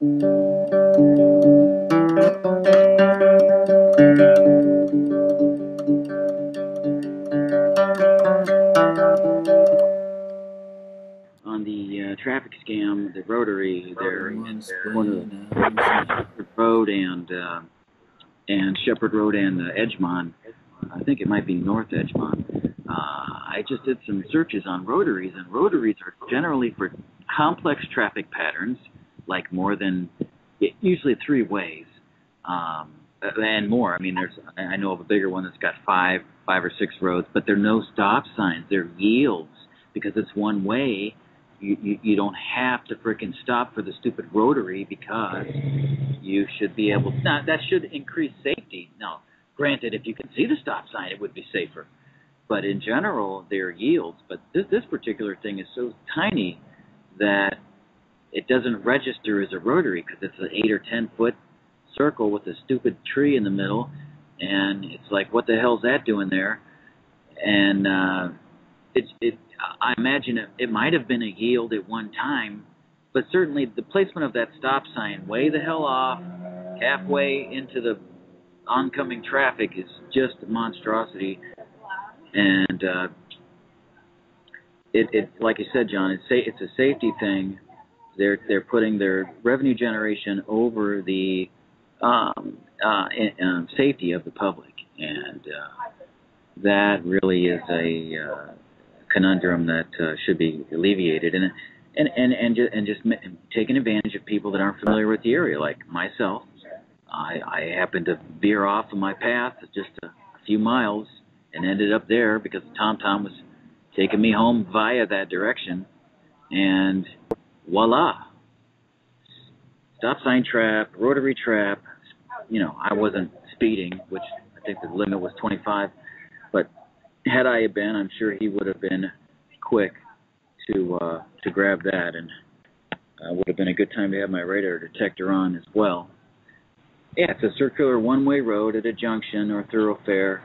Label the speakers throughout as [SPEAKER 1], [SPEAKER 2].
[SPEAKER 1] On the traffic scam, the rotary there in corner of Shepherd Road and Shepherd Road and Edgemont. I think it might be North Edgemont. I just did some searches on rotaries, and rotaries are generally for complex traffic patterns, like more than usually 3 ways, and more. I mean, I know of a bigger one that's got 5 or 6 roads, but there are no stop signs. They're yields because it's one way. You don't have to frickin' stop for the stupid rotary because you should be able to. Now, that should increase safety. Now, granted, if you can see the stop sign, it would be safer. But in general, they're yields. But this particular thing is so tiny that it doesn't register as a rotary because it's an 8 or 10 foot circle with a stupid tree in the middle. And it's like, what the hell's that doing there? And I imagine it might have been a yield at one time, but certainly the placement of that stop sign way the hell off, halfway into the oncoming traffic is just a monstrosity. And it like you said, John, it's a safety thing. They're putting their revenue generation over the safety of the public, and that really is a conundrum that should be alleviated, and just taking advantage of people that aren't familiar with the area, like myself. I happened to veer off of my path just a few miles and ended up there because TomTom was taking me home via that direction, and voila, stop sign trap, rotary trap. You know, I wasn't speeding, which I think the limit was 25, but had I been, I'm sure he would have been quick to grab that, and would have been a good time to have my radar detector on as well. Yeah, it's a circular one-way road at a junction or thoroughfare,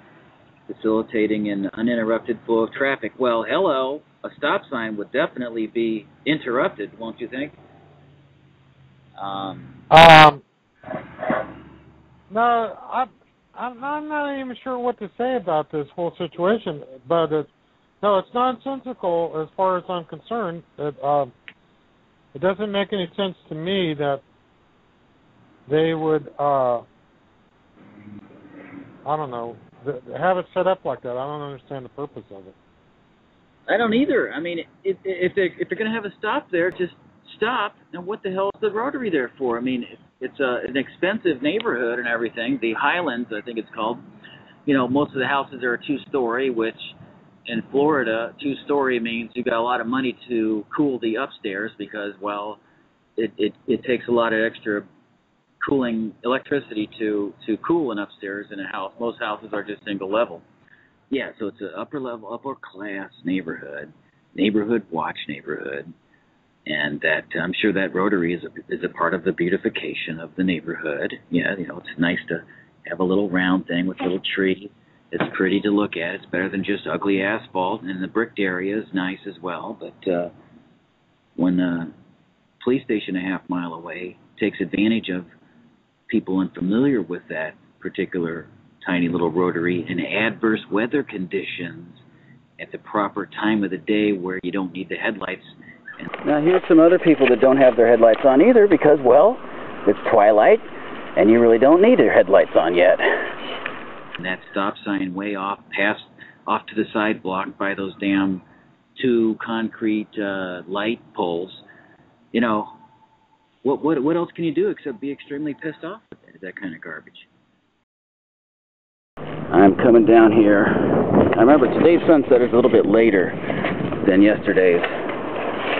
[SPEAKER 1] facilitating an uninterrupted flow of traffic. Well, hello, a stop sign would definitely be interrupted, won't you think?
[SPEAKER 2] No, I'm not even sure what to say about this whole situation, but it's nonsensical as far as I'm concerned. It doesn't make any sense to me that they would, I don't know, have it set up like that. I don't understand the purpose of it.
[SPEAKER 1] I don't either. I mean, if they're going to have a stop there, just stop. And what the hell is the rotary there for? I mean, it's an expensive neighborhood and everything. The Highlands, I think it's called. You know, most of the houses are a 2-story, which in Florida, 2-story means you got a lot of money to cool the upstairs because, well, it takes a lot of extra cooling electricity to cool an upstairs in a house. Most houses are just single level. Yeah, so it's an upper level, upper class neighborhood watch neighborhood. And that I'm sure that rotary is a part of the beautification of the neighborhood. Yeah, you know, it's nice to have a little round thing with a little tree. It's pretty to look at. It's better than just ugly asphalt. And the bricked area is nice as well. But when a police station a half mile away takes advantage of people unfamiliar with that particular tiny little rotary in adverse weather conditions at the proper time of the day where you don't need the headlights. Now here's some other people that don't have their headlights on either because, well, it's twilight and you really don't need your headlights on yet. And that stop sign way off to the side blocked by those damn 2 concrete light poles. You know, what else can you do except be extremely pissed off at that kind of garbage? I'm coming down here. I remember today's sunset is a little bit later than yesterday's.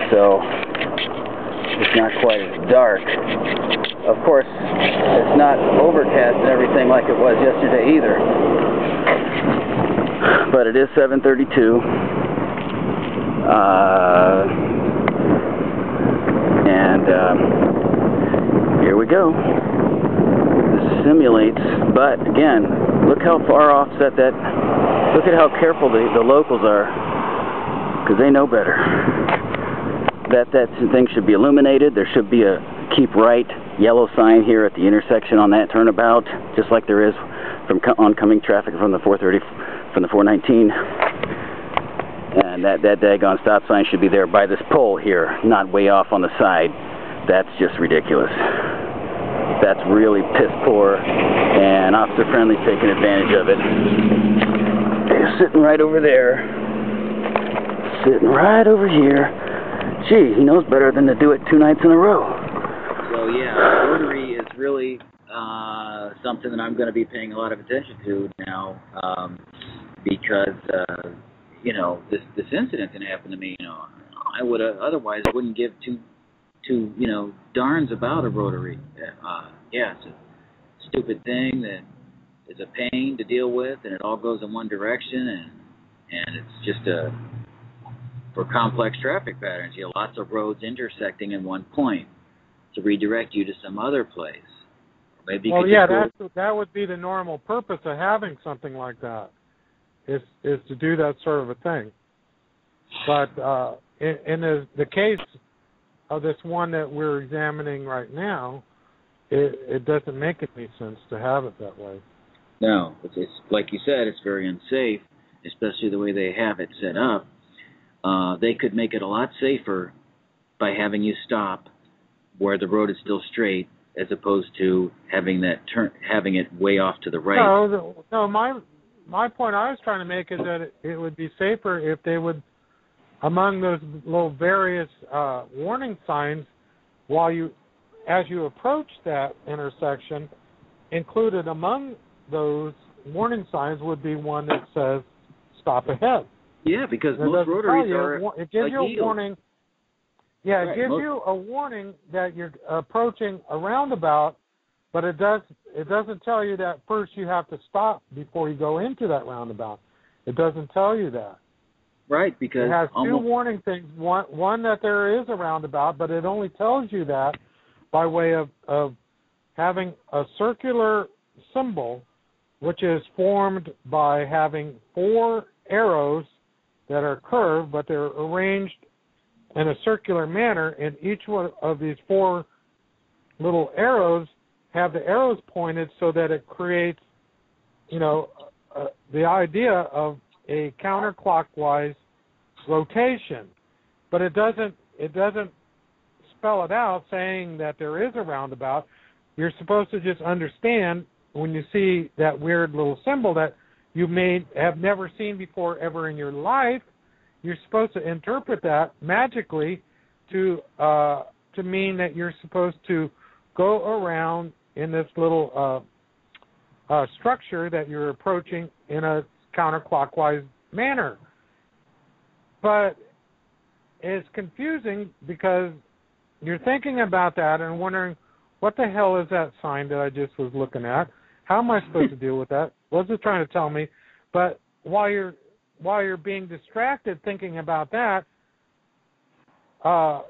[SPEAKER 1] So it's not quite as dark. Of course, it's not overcast and everything like it was yesterday either. But it is 7:32. Here we go. This simulates, but again, look how far offset that. Look at how careful the locals are, because they know better. That thing should be illuminated. There should be a keep right
[SPEAKER 3] yellow sign here at the intersection on that turnabout, just like there is from oncoming traffic from the 430, from the 419. And that daggone stop sign should be there by this pole here, not way off on the side. That's just ridiculous. That's really piss poor, and Officer Friendly's taking advantage of it. They're sitting right over there. Sitting right over here. Gee, he knows better than to do it 2 nights in a row.
[SPEAKER 1] So yeah, rotary is really something that I'm going to be paying a lot of attention to now, because you know, this incident can happen to me. You know, I would otherwise wouldn't give two you know, darns about a rotary. Yeah, it's a stupid thing that is a pain to deal with, and it all goes in one direction, and it's just for complex traffic patterns. You have lots of roads intersecting in one point to redirect you to some other place. Maybe
[SPEAKER 2] well, yeah, that would be the normal purpose of having something like that, is to do that sort of a thing. But in the case of this one that we're examining right now, it doesn't make any sense to have it that way.
[SPEAKER 1] No, it's like you said, it's very unsafe, especially the way they have it set up. They could make it a lot safer by having you stop where the road is still straight, as opposed to having it way off to the right.
[SPEAKER 2] No. My point I was trying to make is that it would be safer if they would, among those little various warning signs, as you approach that intersection, included among those warning signs would be one that says "stop ahead."
[SPEAKER 1] Yeah, because most rotaries
[SPEAKER 2] it gives you a warning. Yeah,
[SPEAKER 1] right,
[SPEAKER 2] it gives you a warning that you're approaching a roundabout, but it doesn't tell you that first you have to stop before you go into that roundabout. It doesn't tell you that.
[SPEAKER 1] Right, because
[SPEAKER 2] it has two warning things. One that there is a roundabout, but it only tells you that by way of having a circular symbol, which is formed by having 4 arrows that are curved, but they're arranged in a circular manner, and each one of these 4 little arrows have the arrows pointed so that it creates, you know, the idea of a counterclockwise rotation. But it doesn't spell it out saying that there is a roundabout. You're supposed to just understand when you see that weird little symbol that you may have never seen before ever in your life. You're supposed to interpret that magically to mean that you're supposed to go around in this little structure that you're approaching in a counterclockwise manner. But it's confusing because you're thinking about that and wondering, what the hell is that sign that I just was looking at? How am I supposed to deal with that? What's it trying to tell me? But while you're being distracted thinking about that,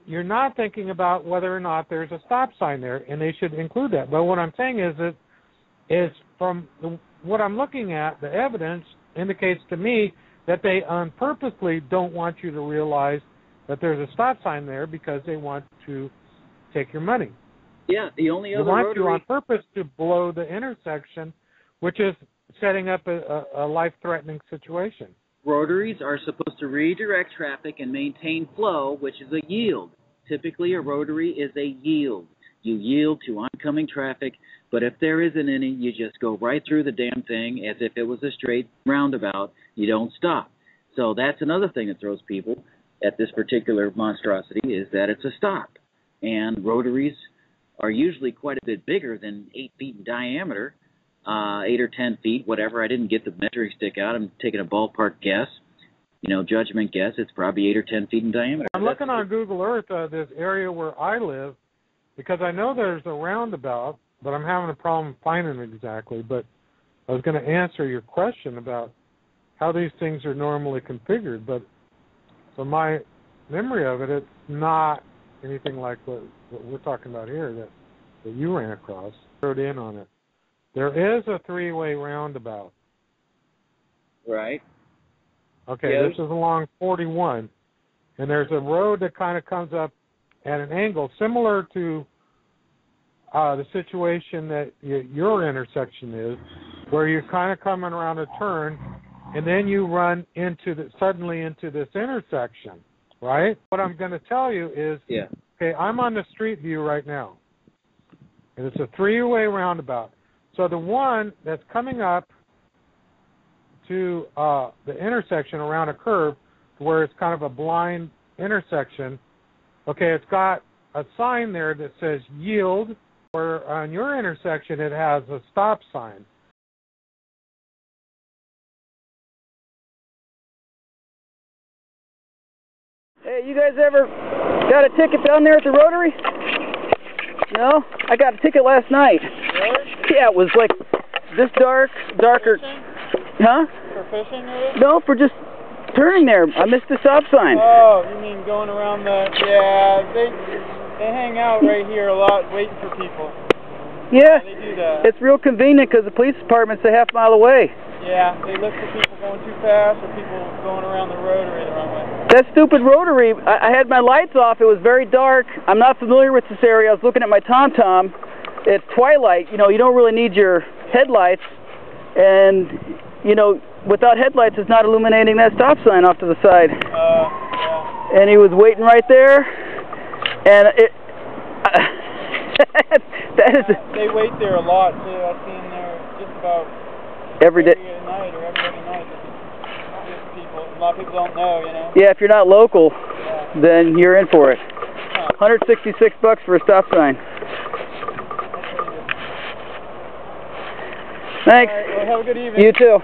[SPEAKER 2] you're not thinking about whether or not there's a stop sign there, and they should include that. But what I'm saying is from what I'm looking at, the evidence indicates to me that they purposely don't want you to realize that there's a stop sign there because they want to take your money.
[SPEAKER 1] Yeah, the only other
[SPEAKER 2] they want
[SPEAKER 1] rotary...
[SPEAKER 2] you on purpose to blow the intersection, which is setting up a life-threatening situation.
[SPEAKER 1] Rotaries are supposed to redirect traffic and maintain flow, which is a yield. Typically, a rotary is a yield. You yield to oncoming traffic, but if there isn't any, you just go right through the damn thing as if it was a straight roundabout. You don't stop. So that's another thing that throws people at this particular monstrosity, is that it's a stop. And rotaries are usually quite a bit bigger than 8 feet in diameter, 8 or 10 feet, whatever. I didn't get the measuring stick out. I'm taking a ballpark guess, judgment guess. It's probably 8 or 10 feet in diameter.
[SPEAKER 2] I'm looking on Google Earth, this area where I live, because I know there's a roundabout, but I'm having a problem finding it exactly. But I was going to answer your question about how these things are normally configured, but from my memory of it, it's not anything like what we're talking about here that you ran across. Wrote in on it. There is a 3-way roundabout.
[SPEAKER 1] Right.
[SPEAKER 2] Okay,
[SPEAKER 1] yes.
[SPEAKER 2] This is along 41, and there's a road that kind of comes up at an angle similar to the situation that your intersection is, where you're kind of coming around a turn, and then you run suddenly into this intersection, right? What I'm going to tell you is, okay, I'm on the street view right now, and it's a three-way roundabout. So the one that's coming up to the intersection around a curve, where it's kind of a blind intersection, okay, it's got a sign there that says yield, where on your intersection it has a stop sign.
[SPEAKER 3] Hey, you guys ever got a ticket down there at the Rotary? No? I got a ticket last night.
[SPEAKER 4] Really?
[SPEAKER 3] Yeah, it was like this darker.
[SPEAKER 4] Fishing?
[SPEAKER 3] Huh?
[SPEAKER 4] For fishing, really?
[SPEAKER 3] No, for just turning there. I missed the stop sign.
[SPEAKER 4] Oh, you mean going around the... Yeah, they hang out right here a lot waiting for people.
[SPEAKER 3] Yeah,
[SPEAKER 4] they do that.
[SPEAKER 3] It's real convenient because the police department's a half mile away.
[SPEAKER 4] Yeah, they look for people going too fast or people going around the Rotary the wrong way.
[SPEAKER 3] That stupid Rotary, I had my lights off. It was very dark. I'm not familiar with this area. I was looking at my TomTom. It's twilight. You know, you don't really need your headlights. And, you know, without headlights, it's not illuminating that stop sign off to the side.
[SPEAKER 4] Yeah.
[SPEAKER 3] And he was waiting right there. And it... that is...
[SPEAKER 4] They wait there a lot, too. I've seen there just about...
[SPEAKER 3] Every day.
[SPEAKER 4] Every night or every other night. Just people. A lot of people don't know, you know.
[SPEAKER 3] Yeah, if you're not local, then you're in for it. $166 for a stop sign. Thanks.
[SPEAKER 4] All right, well, have a good evening.
[SPEAKER 3] You too.